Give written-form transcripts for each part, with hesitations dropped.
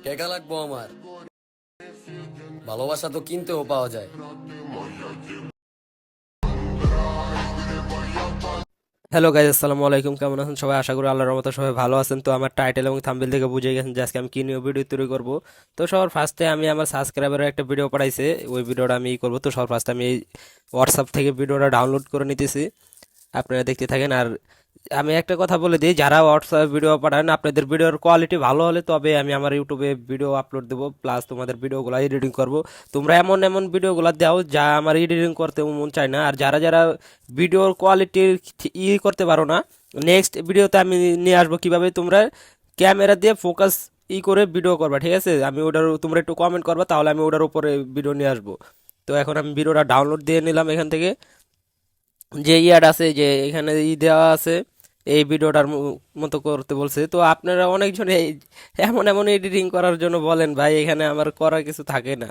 টাকা লাগবো আমার, ভালোবাসা তো কিনতেও পাওয়া যায়। হ্যালো গাইজ, আসসালামু আলাইকুম। কেমন আছেন সবাই? আশা করি আল্লাহর রহমতে সবাই ভালো আছেন। তো আমার টাইটেল এবং থাম্বনেল থেকে বুঝে গেছেন যে আজকে আমি কি নিয়ে ভিডিও তৈরি করব। তো সবার ফার্স্টে আমি আমার সাবস্ক্রাইবারের একটা ভিডিও পাঠাইছে, ওই ভিডিওটা আমি করব। তো সবার ফার্স্টে আমি এই হোয়াটসঅ্যাপ থেকে ভিডিওটা ডাউনলোড করে নিতেছি, আপনারা দেখতে থাকেন। আর আমি একটা কথা বলে দিই, যারা হোয়াটসঅ্যাপ ভিডিও পাঠান আপনাদের ভিডিওর কোয়ালিটি ভালো হলে তবে আমি আমার ইউটিউবে ভিডিও আপলোড দেবো, প্লাস তোমাদের ভিডিওগুলো এডিটিং করব। তোমরা এমন এমন ভিডিওগুলো দাও যা আমার এডিটিং করতে মন চায় না। আর যারা যারা ভিডিওর কোয়ালিটির করতে পারো না, নেক্সট ভিডিওতে আমি নিয়ে আসবো কিভাবে তোমরা ক্যামেরা দিয়ে ফোকাস করে ভিডিও করবা, ঠিক আছে? আমি ওটার তোমরা একটু কমেন্ট করবা, তাহলে আমি ওটার উপরে ভিডিও নিয়ে আসবো। তো এখন আমি ভিডিওটা ডাউনলোড দিয়ে নিলাম এখান থেকে। যে ইয়াড আছে, যে এখানে দেওয়া আছে, এই ভিডিওটার মতো করতে বলছে। তো আপনারা অনেকজন এমন এমন এডিটিং করার জন্য বলেন, ভাই এখানে আমার করার কিছু থাকে না,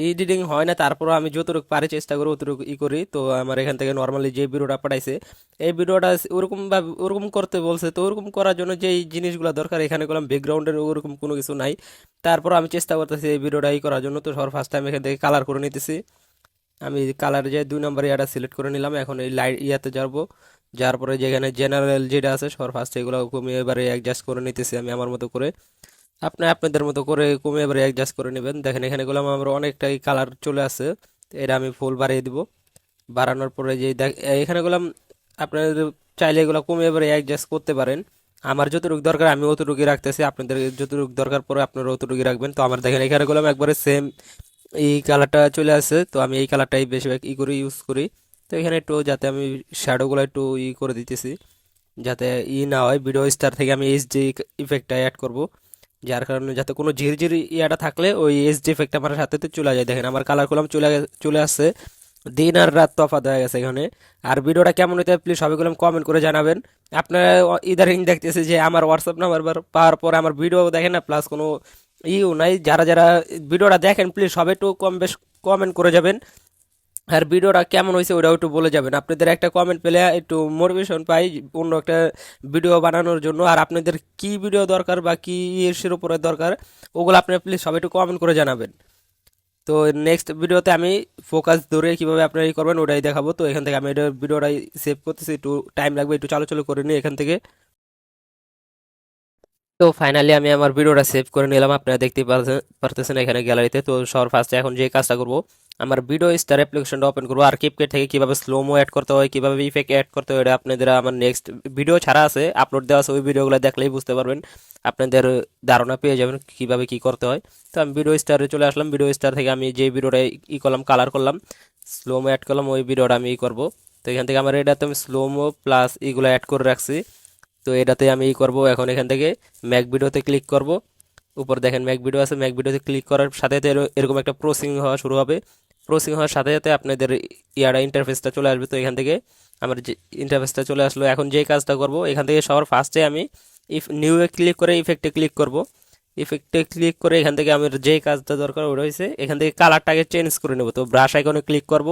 এডিটিং হয় না। তারপর আমি যতটুকু পারি চেষ্টা করি, অতটুকু করি। তো আমার এখান থেকে নর্মালি যে ভিডিওটা পাঠাইছে, এই ভিডিওটা ওরকম ভাবে ওরকম করতে বলছে। তো ওরকম করার জন্য যেই জিনিসগুলো দরকার, এখানে করলাম ব্যাকগ্রাউন্ডের ওরকম কোনো কিছু নাই। তারপর আমি চেষ্টা করতেছি এই ভিডিওটা করার জন্য। তো সবার ফার্স্ট টাইম এখান থেকে কালার করে নিতেছি। আমি কালার যে 2 নম্বর ইয়াটা সিলেক্ট করে নিলাম। এখন এই লাইট ইয়াতে যাবো, যার পরে যেখানে জেনারেল যেটা আছে সবার ফার্স্ট এগুলো কমিয়ে এবারে অ্যাডজাস্ট করে নিতেছি আমি আমার মতো করে। আপনি আপনাদের মতো করে কমিয়ে এবারে অ্যাডজাস্ট করে নেবেন। দেখেন এখানে গুলো আমার অনেকটাই কালার চলে আসে। তো এটা আমি ফুল বাড়িয়ে দিব। বাড়ানোর পরে যে এখানে গুলাম আপনাদের চাইলে এগুলো কমিয়ে এবারে অ্যাডজাস্ট করতে পারেন। আমার যতটুকু দরকার আমি অতটুকুই রাখতেছি, আপনাদের যতটুকু দরকার পরে আপনারা অতটুকুই রাখবেন। তো আমার দেখেন এখানে গুলাম একবারে সেম এই কালারটা চলে আসে। তো আমি এই কালারটাই বেশিরভাগ করি, ইউজ করি। তো এখানে একটু যাতে আমি শ্যাডোগুলো একটু করে দিতেছি, যাতে না হয়। ভিডিও স্টার থেকে আমি এইচডি ইফেক্টটা অ্যাড করব, যার কারণে যাতে কোনো ঝিরঝির ইয়াটা থাকলে ওই এইচডি ইফেক্ট আমার সাথে চলে যায়। দেখেন আমার কালার করলাম চলে আসছে। দিন আর রাত তফাৎ হয়ে গেছে এখানে। আর ভিডিওটা কেমন হইতে প্লিজ সবাইগুলো কমেন্ট করে জানাবেন। আপনারা ইদারিং দেখতেছে যে আমার হোয়াটসঅ্যাপ নাম্বার পাওয়ার পর আমার ভিডিও দেখেন না, প্লাস কোনো নাই। যারা যারা ভিডিওটা দেখেন প্লিজ সবাই একটু কম বেশ কমেন্ট করে যাবেন। আর ভিডিওটা কেমন হয়েছে ওটাও একটু বলে যাবেন। আপনাদের একটা কমেন্ট পেলে একটু মোটিভেশন পাই অন্য একটা ভিডিও বানানোর জন্য। আর আপনাদের কি ভিডিও দরকার বা কি ইসের উপরে দরকার, ওগুলো আপনারা প্লিজ সবাই একটু কমেন্ট করে জানাবেন। তো নেক্সট ভিডিওতে আমি ফোকাস ধরে কিভাবে আপনারা করবেন ওটাই দেখাবো। তো এখান থেকে আমি এটা ভিডিওটাই সেভ করতেছি, একটু টাইম লাগবে, একটু চালু চালু করে নিই এখান থেকে। তো ফাইনালি আমি আমার ভিডিওটা সেভ করে নিলাম, আপনারা দেখতে পারতেছেন এখানে গ্যালারিতে। তো সবার ফার্স্টে এখন যে কাজটা করব, আমার ভিডিও স্টার অ্যাপ্লিকেশনটা ওপেন করবো। আর ক্যাপকাট থেকে কিভাবে স্লোমো অ্যাড করতে হয়, কিভাবে ইফেক্ট অ্যাড করতে হয়, এটা আপনাদের আমার নেক্সট ভিডিও ছাড়া আছে, আপলোড দেওয়া আছে, ওই ভিডিওগুলো দেখলেই বুঝতে পারবেন। আপনাদের ধারণা পেয়ে যাবেন কিভাবে কি করতে হয়। তো আমি ভিডিও স্টারে চলে আসলাম। ভিডিও স্টার থেকে আমি যে ভিডিওটা করলাম, কালার করলাম, স্লোমো অ্যাড করলাম, ওই ভিডিওটা আমি করব। তো এখান থেকে আমার এটাতে আমি স্লোমো প্লাস এগুলো অ্যাড করে রাখছি। তো এটাতে আমি করব। এখন এখান থেকে ম্যাক ভিডিওতে ক্লিক করব। উপর দেখেন ম্যাক ভিডিও আছে, ম্যাক ভিডিওতে ক্লিক করার সাথে সাথে এরকম একটা প্রসেসিং হওয়া শুরু হবে। প্রসেসিং হওয়ার সাথে সাথে আপনাদের ইয়াটা ইন্টারফেসটা চলে আসবে। তো এখান থেকে আমার যে ইন্টারফেসটা চলে আসলো, এখন যেই কাজটা করব, এখান থেকে সবার ফার্স্টে আমি নিউয়ে ক্লিক করে ইফেক্টে ক্লিক করব। ইফেক্টে ক্লিক করে এখান থেকে আমার যেই কাজটা দরকার ওটা হয়েছে, এখান থেকে কালারটাকে চেঞ্জ করে নেব। তো ব্রাশ আইকনে ক্লিক করব।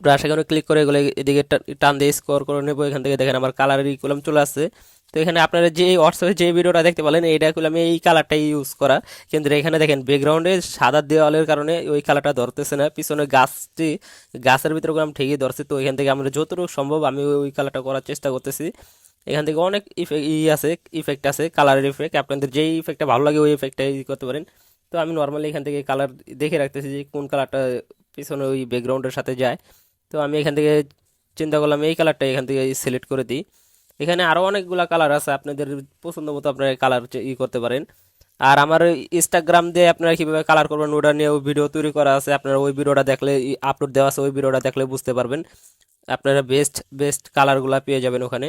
ব্রাশ আইকনে ক্লিক করে এগুলো এদিকে টান দিয়ে স্কোর করে নেবো। এখান থেকে দেখেন আমার কালার কলম চলে আসছে। তো এখানে আপনারা যে হোয়াটসঅ্যাপে যে ভিডিওটা দেখতে পেলেন, এইটা করলাম এই কালারটাই ইউজ করা। কিন্তু এখানে দেখেন ব্যাকগ্রাউন্ডে সাদা দেওয়ালের কারণে ওই কালারটা ধরতেছে না। পিছনে গাছের ভিতরে করলাম ঠিকই ধরছে। তো এখান থেকে আমরা যতটুকু সম্ভব আমি ওই কালারটা করার চেষ্টা করতেছি। এখান থেকে অনেক আছে, ইফেক্ট আছে, কালারের ইফেক্ট। আপনাদের যেই ইফেক্টটা ভালো লাগে ওই ইফেক্টটাই করতে পারেন। তো আমি নর্মালি এখান থেকে কালার দেখে রাখতেছি যে কোন কালারটা পিছনে ওই ব্যাকগ্রাউন্ডের সাথে যায়। তো আমি এখান থেকে চিন্তা করলাম এই কালারটা এখান থেকে সিলেক্ট করে দিই। এখানে আরও অনেকগুলা কালার আছে, আপনাদের পছন্দ মতো আপনারা কালার করতে পারেন। আর আমার ইনস্টাগ্রাম দিয়ে আপনারা কীভাবে কালার করবেন ওটা নিয়েও ভিডিও তৈরি করা আছে, আপনারা ওই ভিডিওটা দেখলে আপলোড দেওয়া আছে, ওই ভিডিওটা দেখলে বুঝতে পারবেন। আপনারা বেস্ট বেস্ট কালারগুলো পেয়ে যাবেন ওখানে।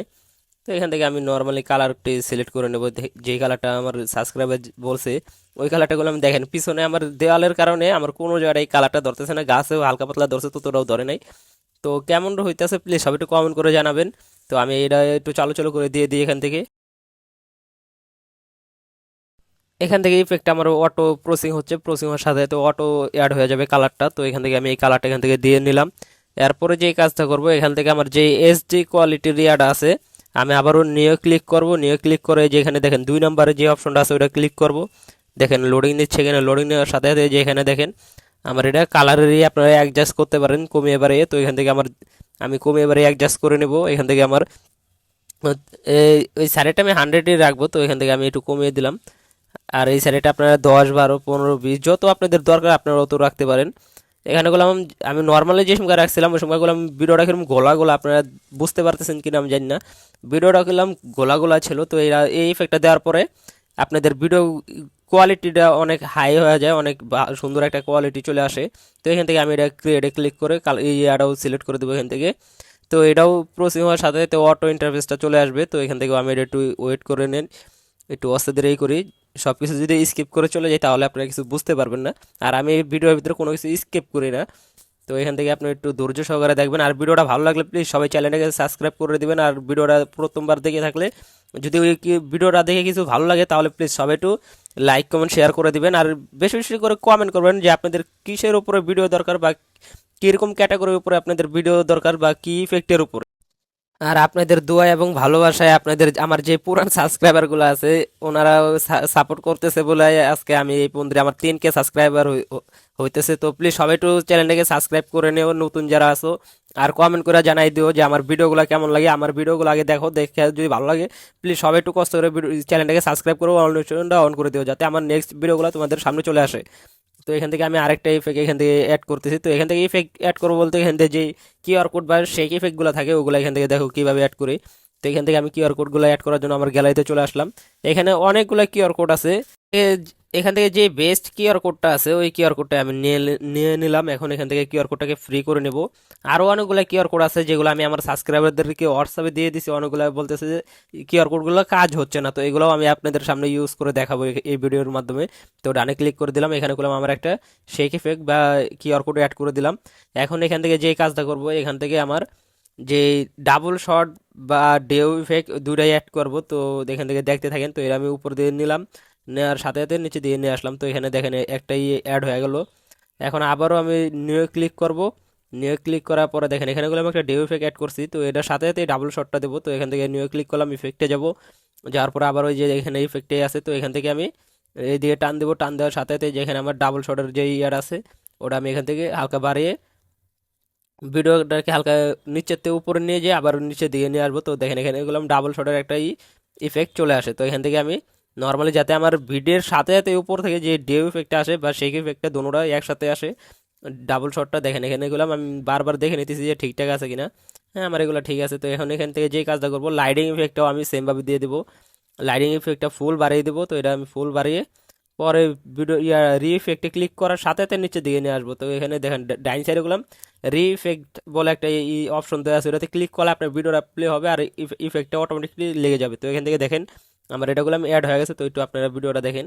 তো এখান থেকে আমি নর্মালি কালারটি সিলেক্ট করে নেব, যেই কালারটা আমার সাবস্ক্রাইবার বলছে ওই কালারটাগুলো আমি দেখেন পিছনে আমার দেওয়ালের কারণে আমার কোনো জায়গায় এই কালারটা ধরতেছে না, গাছেও হালকা পাতলা ধরছে, তো তোরাও ধরে নাই। তো কেমন হইতেছে প্লিজ সবাই একটু কমেন্ট করে জানাবেন। তো আমি এটা একটু চালু চালু করে দিয়ে দিই এখান থেকে। এখান থেকে ইফেক্ট আমার অটো প্রসেসিং হচ্ছে, প্রসেসিং হওয়ার সাথে তো অটো অ্যাড হয়ে যাবে কালারটা। তো এখান থেকে আমি এই কালারটা এখান থেকে দিয়ে নিলাম। এরপরে যে কাজটা করব, এখান থেকে আমার যে এইচডি কোয়ালিটির ইয়াটা আছে, আমি আবারও নিয়ে ক্লিক করব। নিয়ে ক্লিক করে যেখানে দেখেন 2 নম্বরে যে অপশনটা আছে ওটা ক্লিক করব। দেখেন লোডিং নিচ্ছে, এখানে লোডিং নেওয়ার সাথে সাথে যে এখানে দেখেন আমার এটা কালারেরই আপনারা অ্যাডজাস্ট করতে পারেন কমিয়ে বাড়িয়ে। তো এখান থেকে আমি কমিয়ে বাড়িয়ে অ্যাডজাস্ট করে নেব। এখান থেকে আমার ওই স্যারেটা আমি 100-ই রাখবো, তো এখান থেকে আমি একটু কমিয়ে দিলাম। আর এই স্যারেটা আপনারা 10, 12, 15, 20 যত আপনাদের দরকার আপনারা অত রাখতে পারেন। এখানে করলাম আমি নর্মালি যে সময় রাখছিলাম ওই সময় করলাম ভিডিওটা কিরকম গোলা গোলা, আপনারা বুঝতে পারতেছেন কিনা আমি জানি না, ভিডিওটা করলাম গোলা গোলা ছিল। তো এই ইফেক্টটা দেওয়ার পরে আপনাদের ভিডিও কোয়ালিটিটা অনেক হাই হয়ে যায়, অনেক সুন্দর একটা কোয়ালিটি চলে আসে। তো এখান থেকে আমি এটা ক্রিয়েটে ক্লিক করে এই ইয়াটাও সিলেক্ট করে দেবো এখান থেকে। তো এটাও প্রসেসিং হওয়ার সাথে সাথে অটো ইন্টারফেসটা চলে আসবে। তো এখান থেকে আমি এটা একটু ওয়েট করে নেন, একটু আস্তে ধীরেই করি। সব কিছু যদি স্কিপ করে চলে যায় তাহলে আপনারা কিছু বুঝতে পারবেন না, আর আমি এই ভিডিওর ভিতরে কোনো কিছু স্কিপ করি না। তো এখান থেকে আপনি একটু ধৈর্য সহকারে দেখবেন। আর ভিডিওটা ভালো লাগলে প্লিজ সবাই চ্যানেলটাকে সাবস্ক্রাইব করে দিবেন। আর ভিডিওটা প্রথমবার দেখে থাকলে যদি ওই ভিডিওটা দেখে কিছু ভালো লাগে তাহলে প্লিজ সবাই একটু লাইক কমেন্ট শেয়ার করে দিবেন। আর বেশি বেশি করে কমেন্ট করবেন যে আপনাদের কিসের উপরে ভিডিও দরকার, বা কীরকম ক্যাটাগরির উপরে আপনাদের ভিডিও দরকার, বা কি ইফেক্টের উপর। আর আপনাদের দোয়া এবং ভালোবাসায় আপনাদের আমার যে পুরান সাবস্ক্রাইবারগুলো আছে ওনারা সাপোর্ট করতেছে বলে আজকে আমি এই পর্যন্ত আমার 3K সাবস্ক্রাইবার হইতেছে। তো প্লিজ সবাই একটু চ্যানেলটাকে সাবস্ক্রাইব করে নিও নতুন যারা আছো, আর কমেন্ট করে জানাই দিও যে আমার ভিডিওগুলো কেমন লাগে। আমার ভিডিওগুলো আগে দেখো, দেখে যদি ভালো লাগে প্লিজ সবাই একটু কষ্ট করে চ্যানেলটাকে সাবস্ক্রাইব করো, অল নোটিফিকেশনটা অন করে দিও যাতে আমার নেক্সট ভিডিওগুলো তোমাদের সামনে চলে আসে। তো এখান থেকে আমি আরেকটা ইফেক্ট এখান থেকে অ্যাড করতেছি। তো এখান থেকে ইফেক্ট অ্যাড করবো বলতে এখান থেকে যে কিউআর কোড বা শেক ইফেক্টগুলো থাকে ওগুলো এখান থেকে দেখো কীভাবে অ্যাড করি। তো এখান থেকে আমি কিউআর কোডগুলো অ্যাড করার জন্য আমার গ্যালারিতে চলে আসলাম। এখানে অনেকগুলো কিউআর কোড আছে। এখান থেকে যে বেস্ট কিউআর কোডটা আছে ওই কিউআর কোডটা আমি নিয়ে নিলাম। এখন এখান থেকে কিউআর কোডটাকে ফ্রি করে নেব। আরও অনেকগুলো কিউআর কোড আছে যেগুলো আমি আমার সাবস্ক্রাইবারদেরকে হোয়াটসঅ্যাপে দিয়ে দিছি। অনেকগুলো বলতেছে যে কিউআর কোডগুলো কাজ হচ্ছে না, তো এগুলোও আমি আপনাদের সামনে ইউজ করে দেখাবো এই ভিডিওর মাধ্যমে। তো ডানে ক্লিক করে দিলাম, এখানে করলাম আমার একটা শেক ইফেক্ট বা কিউআর কোড অ্যাড করে দিলাম। এখন এখান থেকে যে কাজটা করব এখান থেকে আমার যে ডাবল শট বা ডেউ ইফেক্ট দুটাই অ্যাড করব। তো এখান থেকে দেখতে থাকেন। তো এর আমি উপর দিয়ে নিলাম, নেওয়ার সাথে সাথে নিচে দিয়ে নিয়ে আসলাম। তো এখানে দেখেন একটাই অ্যাড হয়ে গেল। এখন আবারও আমি নিউ ক্লিক করব। নিউ ক্লিক করার পরে দেখেন এখানে আমি একটা ডেউ ইফেক্ট অ্যাড করছি। তো এটার সাথে সাথে ডাবল শটটা দেবো। তো এখান থেকে নিউ ক্লিক করলাম, ইফেক্টে যাব। যাওয়ার পরে আবার ওই যে এখানে ইফেক্টে আছে, তো এখান থেকে আমি এই দিকে টান দেবো। টান দেওয়ার সাথে সাথে যেখানে আমার ডাবল শটের যে ইয়ার আছে ওটা আমি এখান থেকে হালকা বাড়িয়ে ভিডিওটাকে হালকা নিচের থেকে উপরে নিয়ে যেয়ে আবার নিচে দিয়ে নিয়ে আসবো। তো দেখেন এখানে গেলাম ডাবল শটের একটা ইফেক্ট চলে আসে। তো এখান থেকে আমি নর্মালি যাতে আমার ভিডিওর সাথে সাথে উপর থেকে যে ডেউ ইফেক্টটা আসে বা সেই ইফেক্টটা দুটোটা একসাথে আসে, ডাবল শটটা দেখেন এখানে গেলাম আমি বারবার দেখে নিতেছি যে ঠিকঠাক আছে কিনা। হ্যাঁ, আমার এগুলো ঠিক আছে। তো এখন এখান থেকে যে কাজটা করবো লাইটিং ইফেক্টটাও আমি সেমভাবে দিয়ে দেবো। লাইটিং ইফেক্টটা ফুল বাড়িয়ে দেবো। তো এটা আমি ফুল বাড়িয়ে পরে ভিডিও রিইফেক্টে ক্লিক করার সাথে সাথে নিচে দিকে নিয়ে আসবো। তো এখানে দেখেন ডাইন সাইডে গেলাম রিইফেক্ট বলে একটা অপশন দেওয়া আছে, ওটাতে ক্লিক করলে আপনার ভিডিওটা প্লে হবে আর ইফেক্টটা অটোমেটিকলি লেগে যাবে। তো এখান থেকে দেখেন আমার এটাগুলো অ্যাড হয়ে গেছে। তো একটু আপনারা ভিডিওটা দেখেন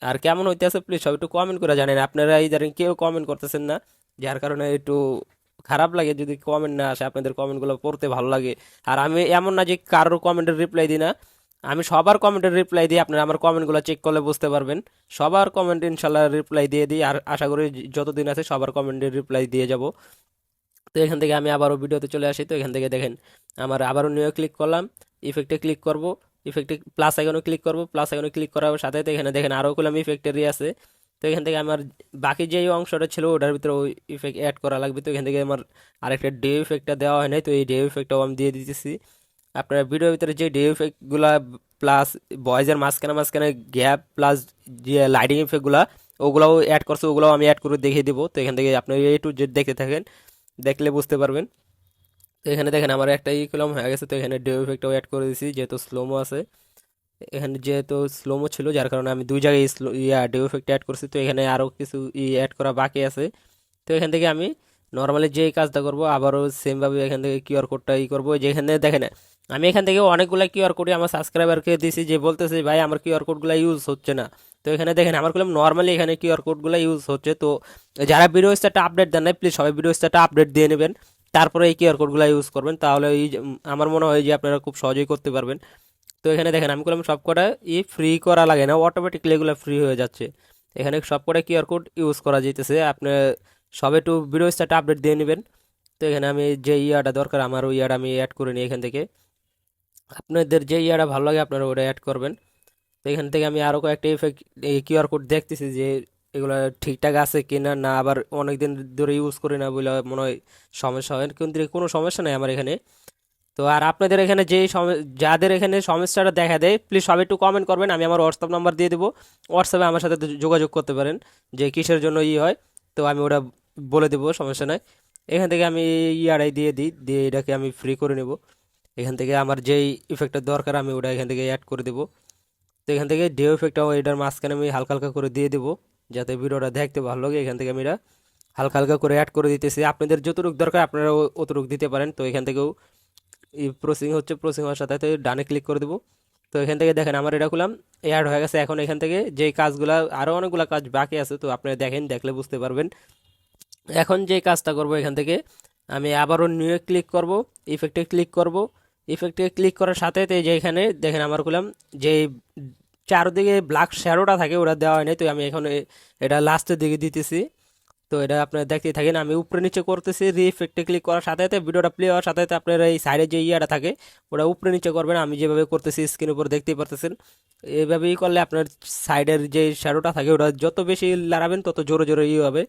আর কেমন হইতে আছে প্লিজ সব একটু কমেন্ট করে জানেন। আপনারা এই ধরেন কেউ কমেন্ট করতেছেন না, যার কারণে একটু খারাপ লাগে যদি কমেন্ট না আসে। আপনাদের কমেন্টগুলো পড়তে ভালো লাগে। আর আমি এমন না যে কারোর কমেন্টের রিপ্লাই দিই না, আমি সবার কমেন্টের রিপ্লাই দিই। আপনারা আমার কমেন্টগুলো চেক করলে বুঝতে পারবেন সবার কমেন্ট ইনশাল্লাহ রিপ্লাই দিয়ে দিই। আর আশা করি যতদিন আছে সবার কমেন্টের রিপ্লাই দিয়ে যাব। তো এখান থেকে আমি আবারও ভিডিওতে চলে আসি। তো এখান থেকে দেখেন আমার আবারও নিউ ক্লিক করলাম, ইফেক্টে ক্লিক করব, ইফেক্টে প্লাস আইকনে ক্লিক করব। প্লাস আইকনে ক্লিক করার সাথে সাথে এখানে দেখেন আরও করলাম ইফেক্টেরই আছে। তো এখান থেকে আমার বাকি যেই অংশটা ছিল ওটার ভিতরে ওই ইফেক্ট অ্যাড করা লাগবে। তো এখান থেকে আমার আরেকটা ডে ইফেক্টটা দেওয়া হয় নাই, তো এই ডে ইফেক্টটাও আমি দিয়ে দিতেছি। আপনার ভিডিওর ভিতরে যে ডে ইফেক্টগুলা প্লাস ভয়েসের মাঝখানে মাঝখানে গ্যাপ প্লাস যে লাইটিং ইফেক্টগুলা ওগুলাও অ্যাড করছে, ওগুলাও আমি অ্যাড করে দেখিয়ে দেবো। তো এখান থেকে আপনি এই টু জেড দেখতে থাকেন, দেখলে বুঝতে পারবেন। তো এখানে দেখেন আমার একটা কলম হয়ে গেছে। তো এখানে ডে ইফেক্টটাও অ্যাড করে দিয়েছি যেহেতু স্লোমো আছে। এখানে যেহেতু স্লোমো ছিল যার কারণে আমি দুই জায়গায় ডে ইফেক্ট অ্যাড করছি। তো এখানে আরও কিছু অ্যাড করা বাকি আছে। তো এখান থেকে আমি নর্মালি যে কাজটা করব আবারও সেমভাবে এখান থেকে কিউআর কোডটা করবো। যেখানে দেখেন আমি এখান থেকে অনেকগুলো কিউআর কোডই আমার সাবস্ক্রাইবারকে দিয়েছি যে বলতেছে ভাই আমার কিউআর কোডগুলো ইউজ হচ্ছে না। তো এখানে দেখেন আমার করলাম নর্মালি এখানে কিউআর কোডগুলো ইউজ হচ্ছে। তো যারা ভিডিও স্টারটা আপডেট দেন নাই প্লিজ সবাই ভিডিও স্টারটা আপডেট দিয়ে নেবেন, তারপরে এই কিউআর কোডগুলো ইউজ করবেন। তাহলে আমার মনে হয় যে আপনারা খুব সহজেই করতে পারবেন। তো এখানে দেখেন আমি করলাম সব কটা ফ্রি করা লাগে না, অটোমেটিকলি এগুলো ফ্রি হয়ে যাচ্ছে। এখানে সব কটা কিউআর কোড ইউজ করা যেতেছে। আপনি সবে একটু ভিডিও স্টারটা আপডেট দিয়ে নেবেন। তো এখানে আমি যে ইয়াটা দরকার আমার ওই ইয়াটা আমি অ্যাড করে নিই এখান থেকে। আপনাদের যে ইয়াটা ভালো লাগে আপনারা ওটা অ্যাড করবেন। তো এখান থেকে আমি আরো কয়েকটা ইফেক্ট কিউআর কোড দেখতেছি যে এগুলো ঠিকঠাক আছে কিনা, না আবার অনেকদিন ধরে ইউজ করি না বলে মনে হয় সমস্যা হয়, কিন্তু কোনো সমস্যা নেই আমার এখানে। তো আর আপনাদের এখানে যাদের এখানে সমস্যাটা দেখা দেয় প্লিজ সবাই একটু কমেন্ট করবেন, আমি আমার হোয়াটসঅ্যাপ নাম্বার দিয়ে দেবো, হোয়াটসঅ্যাপে আমার সাথে যোগাযোগ করতে পারেন যে কিসের জন্য হয়, তো আমি ওটা বলে দেবো, সমস্যা নাই। এখান থেকে আমি ইয়ারাই দিয়ে দিই, দিয়ে এটাকে আমি ফ্রি করে নেব। এখান থেকে আমার যেই ইফেক্টের দরকার আমি ওটা এখান থেকে অ্যাড করে দেবো। তো এখান থেকে ডে ইফেক্টটাও এটার মাঝখানে আমি হালকা হালকা করে দিয়ে দেবো যাতে ভিডিওটা দেখতে ভালো লাগে। এখান থেকে আমি এটা হালকা হালকা করে অ্যাড করে দিতেছি, আপনাদের যতটুকু দরকার আপনারা অতটুকু দিতে পারেন। তো এখান থেকেও এই প্রসেসিং হচ্ছে, প্রসেসিং হওয়ার সাথে সাথে ডানে ক্লিক করে দেবো। তো এখান থেকে দেখেন আমার এটা খুলাম, অ্যাড হয়ে গেছে। এখন এখান থেকে যেই কাজগুলো আরও অনেকগুলো কাজ বাকি আছে, তো আপনারা দেখেন, দেখলে বুঝতে পারবেন। এখন যে কাজটা করব, এখান থেকে আমি আবারও নিউ ক্লিক করব, ইফেক্টে ক্লিক করব। ইফেক্টে ক্লিক করার সাথে সাথে যে এখানে দেখেন আমার খুলাম যে চারদিকে ব্ল্যাক শ্যাডোটা থাকে ওটা দেওয়া হয় নাই, তো আমি এখন এটা লাস্টের দিকে দিতেছি। তো এটা আপনারা দেখতেই থাকেন, আমি উপরে নিচে করতেছি। রিফেক্টে ক্লিক করার সাথে সাথে ভিডিওটা প্লে হওয়ার সাথে সাথে আপনারা এই সাইডে যে ইয়াটা থাকে ওটা উপরে নিচে করবেন, আমি যেভাবে করতেছি স্ক্রিন উপর দেখতেই পারতেছেন। এইভাবেই করলে আপনার সাইডের যে শ্যাডোটা থাকে ওটা যত বেশি লাড়াবেন তত জোরে জোরে হবে।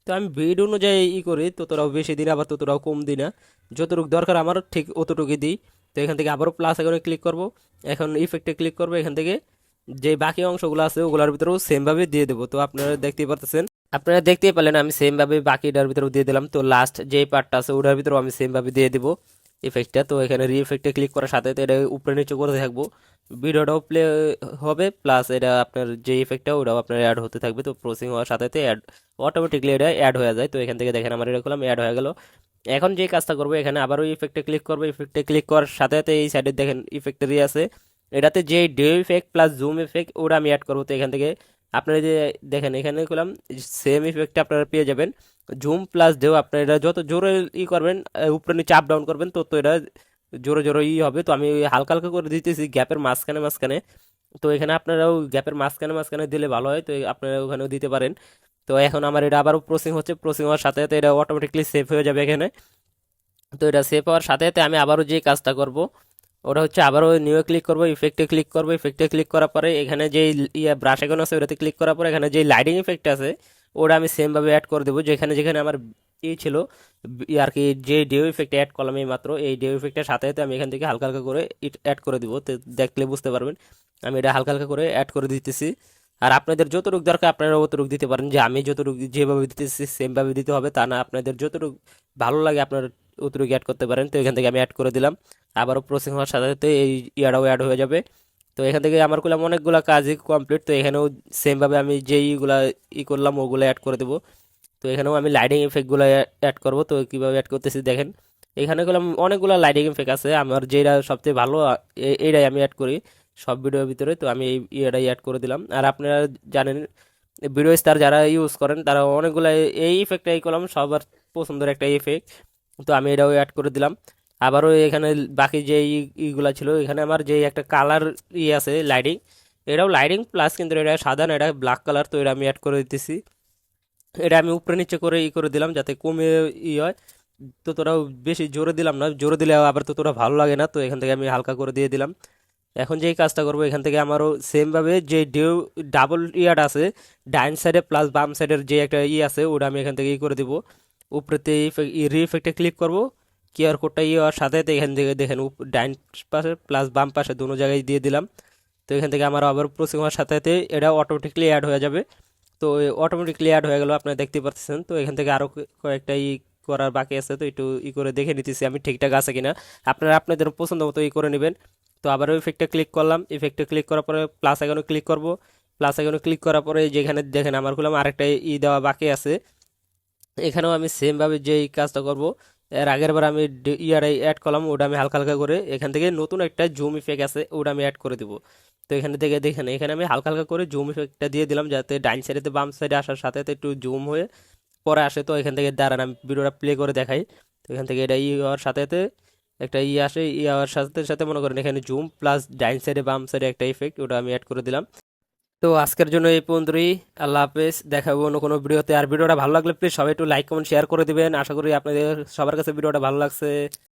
তো আমি ভিডিও অনুযায়ী করি, ততটাও বেশি দিন আবার ততটাও কম দিই না, যতটুকু দরকার আমার ঠিক অতটুকুই দিই। তো এখান থেকে আবারও প্লাস এখানে ক্লিক করব, এখন ইফেক্টে ক্লিক করব। এখান থেকে যে বাকি অংশগুলো আছে ওগুলোর ভিতরেও সেমভাবে দিয়ে দেবো। তো আপনারা দেখতেই পারতেছেন, আপনারা দেখতেই পেলেন আমি সেম ভাবে বাকিটার ভিতরেও দিয়ে দিলাম। তো লাস্ট যে পার্টটা আছে ওটার ভিতরেও আমি সেম ভাবে দিয়ে দিব ইফেক্টটা। তো এখানে রিইফেক্টে ক্লিক করার সাথে সাথে এটা উপরে নিচে করতে থাকবো, ভিডিওটাও প্লে হবে, প্লাস এটা আপনার যে ইফেক্টটা ওটাও আপনার অ্যাড হতে থাকবে। তো প্রসেসিং হওয়ার সাথে সাথে অ্যাড অটোমেটিকলি এটা অ্যাড হয়ে যায়। তো এখান থেকে দেখেন আমার এটা করলাম, অ্যাড হয়ে গেল। এখন যে কাজটা করবো, এখানে আবারও ইফেক্টে ক্লিক করবো। ইফেক্টে ক্লিক করার সাথে সাথে এই সাইডে দেখেন ইফেক্টের আছে, এটাতে যে day effect plus zoom effect ওটা আমি অ্যাড করবো। তো এখান থেকে আপনারা যে দেখেন এখানে করলাম সেম ইফেক্টটা আপনারা পেয়ে যাবেন। জুম প্লাস ডেও আপনারা এটা যত জোরে করবেন, উপরে নিচে আপ ডাউন করবেন, তো তো এটা জোরে জোরে হবে। তো আমি হালকা হালকা করে দিতেছি গ্যাপের মাঝখানে মাঝখানে। তো এখানে আপনারাও গ্যাপের মাঝখানে মাঝখানে দিলে ভালো হয়, তো আপনারা ওখানেও দিতে পারেন। তো এখন আমার এটা আবারও প্রসেসিং হচ্ছে, প্রসেসিং হওয়ার সাথে সাথে এটা অটোমেটিকলি সেভ হয়ে যাবে এখানে। তো এটা সেভ হওয়ার সাথে সাথে আমি আবারও যে কাজটা করব ওটা হচ্ছে আবারও নিউ ক্লিক করবো, ইফেক্টে ক্লিক করবো। ইফেক্টে ক্লিক করার পরে এখানে যে ব্রাশ আইকন আছে ওটাতে ক্লিক করার পরে এখানে যে লাইটিং ইফেক্ট আছে ওটা আমি সেমভাবে অ্যাড করে দেবো, যেখানে যেখানে আমার ছিল আর কি, যে ডেও ইফেক্ট অ্যাড করলাম এই মাত্র, এই ডেও ইফেক্টের সাথে সাথে আমি এখান থেকে হালকা হালকা করে অ্যাড করে দিব। তো দেখলে বুঝতে পারবেন আমি এটা হালকা হালকা করে অ্যাড করে দিতেছি। আর আপনাদের যতটুকু দরকার আপনারা অতটুকু দিতে পারেন, যে আমি যতটুকু যেভাবে দিতেছি সেমভাবে দিতে হবে তা না, আপনাদের যতটুকু ভালো লাগে আপনার অতটুকু অ্যাড করতে পারেন। তো এখান থেকে আমি অ্যাড করে দিলাম, আবারও প্রসেসিং হওয়ার সাথে সাথে এই ইয়াটাও অ্যাড হয়ে যাবে। তো এখান থেকে আমার করলাম অনেকগুলো কাজই কমপ্লিট। তো এখানেও সেমভাবে আমি যেইগুলা করলাম ওগুলো অ্যাড করে দেবো। তো এখানেও আমি লাইটিং ইফেক্টগুলো অ্যাড করব। তো কীভাবে অ্যাড করতেছি দেখেন, এখানে করলাম অনেকগুলো লাইটিং ইফেক্ট আছে, আমার যেটা সবচেয়ে ভালো এইটাই আমি অ্যাড করি সব ভিডিওর ভিতরে। তো আমি এই ইয়েটাই অ্যাড করে দিলাম। আর আপনারা জানেন ভিডিও স্টার যারা ইউজ করেন তারা অনেকগুলো এই ইফেক্টটাই করলাম, সবার পছন্দের একটা ইফেক্ট। তো আমি এটাও অ্যাড করে দিলাম। আবারও এখানে বাকি যে ইগুলা ছিল, এখানে আমার যে একটা কালার আছে লাইটিং, এটাও লাইটিং প্লাস কিন্তু এটা সাদা না, এটা ব্ল্যাক কালার। তো এটা আমি অ্যাড করে দিতেছি, এটা আমি উপরে নিচে করে করে দিলাম যাতে কমে হয়। তো তোরাও বেশি জোরে দিলাম না, জোরে দিলে আবার তো তোরা ভালো লাগে না। তো এখান থেকে আমি হালকা করে দিয়ে দিলাম। এখন যেই কাজটা করবো, এখান থেকে আমারও সেমভাবে যে ডাবল ইয়ার আছে ডাইন সাইডে প্লাস বাম সাইডের যে একটা আছে ওটা আমি এখান থেকে করে দিব। উপরেতে রিফেক্টে ক্লিক করব, কিউআর কোডটা হওয়ার সাথে সাথে এখান থেকে দেখেন ডাইন পাশে প্লাস বাম পাশে দুটো জায়গায় দিয়ে দিলাম। তো এখান থেকে আমার আবার প্রসেসিং হওয়ার সাথে সাথে এটা অটোমেটিকলি অ্যাড হয়ে যাবে। তো অটোমেটিকলি অ্যাড হয়ে গেল, আপনারা দেখতে পাচ্ছেন। তো এখান থেকে আরও কয়েকটা করার বাকি আছে, তো একটু করে দেখে নিতেছি আমি ঠিকঠাক আছে কিনা, আপনারা আপনাদের পছন্দ মতো করে নেবেন। তো আবারও ইফেক্টে ক্লিক করলাম, ইফেক্টে ক্লিক করার পরে প্লাস আইকনে ক্লিক করব। প্লাস আইকনে ক্লিক করার পরে যেখানে দেখেন আমার করলাম আরেকটা দেওয়া বাকি আছে, এখানেও আমি সেমভাবে যে কাজটা করব এর আগের বার আমি ইয়ারাই অ্যাড করলাম, ওটা আমি হালকা হালকা করে এখান থেকে নতুন একটা জুম ইফেক্ট আছে ওটা আমি অ্যাড করে দিব। তো এখানে থেকে দেখেন এখানে আমি হালকা হালকা করে জুম ইফেক্টটা দিয়ে দিলাম যাতে ডাইন সাইডে বাম সাইডে আসার সাথে সাথে একটু জুম হয়ে পরে আসে। তো এখান থেকে দাঁড়ান আমি ভিডিওটা প্লে করে দেখাই। তো এখান থেকে এটা হওয়ার সাথে সাথে একটা আসে, হওয়ার সাথে সাথে মনে করেন এখানে জুম প্লাস ডাইন সাইডে বাম সাইডে একটা ইফেক্ট ওটা আমি অ্যাড করে দিলাম। তো আজকের জন্য এই পর্যন্তই, আল্লাহ হাফেজ, দেখাবো অন্য কোনো ভিডিওতে। আর ভিডিওটা ভালো লাগলে প্লিজ সবাই একটু লাইক কমেন্ট শেয়ার করে দিবেন, আশা করি আপনাদের সবার কাছে ভিডিওটা ভালো লাগছে।